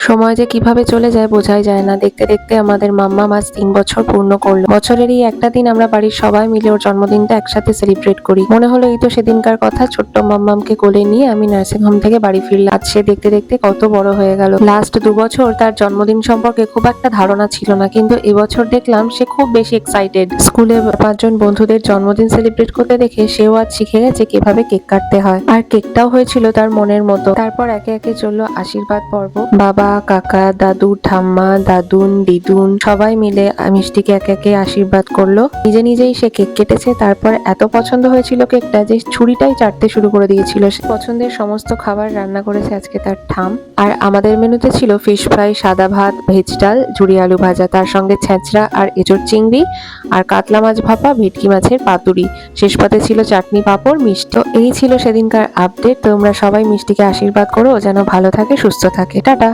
সময় যে কিভাবে চলে যায় বোঝাই যায় না। দেখতে দেখতে আমাদের মাম্মাম আজ ৩ বছর পূর্ণ করলো। বছরের এই একটা দিন আমরা বাড়ির সবাই মিলে ওর জন্মদিনটা একসাথে সেলিব্রেট করি। মনে হলো এই তো সেদিনকার কথা, ছোট্ট মাম্মামকে কোলে নিয়ে আমি নার্সিং হোম থেকে বাড়ি ফিরলাম। আজ সে দেখতে দেখতে কত বড় হয়ে গেল। লাস্ট ২ বছর তার জন্মদিন সম্পর্কে খুব একটা ধারণা ছিল না, কিন্তু এবছর দেখলাম সে খুব বেশি এক্সাইটেড। স্কুলে ৫ জন বন্ধুদের জন্মদিন সেলিব্রেট করতে দেখে সেও আজ শিখে গেছে কিভাবে কেক কাটতে হয়। আর কেকটাও হয়েছিল তার মনের মতো। তারপর একে একে চললো আশীর্বাদ পর্ব। বাবা, কাকা, দাদু, ঠাম্মা, দাদুন, দিদুন সবাই মিলে মিষ্টিকে একে একে আশীর্বাদ করলো। নিজে নিজেই সে কেক কেটেছে। তারপর এত পছন্দ হয়েছিল কেকটা যে ছুরিটাই চাটতে শুরু করে দিয়েছিল। সে পছন্দের সমস্ত খাবার রান্না করেছে আজকে তার ঠাম। আর আমাদের মেনুতে ছিল ফিশ ফ্রাই, সাদা ভাত, ভেজ ডাল, ঝুরি আলু ভাজা, তার সঙ্গে ছেঁচড়া আর এঁচোড় চিংড়ি, আর কাতলা মাছ ভাপা, ভেটকি মাছের পাতুরি। শেষ পাতে ছিল চাটনি, পাঁপড়, মিষ্টি। তো এই ছিল সেদিনকার আপডেট। তোমরা সবাই মিষ্টিকে আশীর্বাদ করো যেন ভালো থাকে, সুস্থ থাকে। টাটা।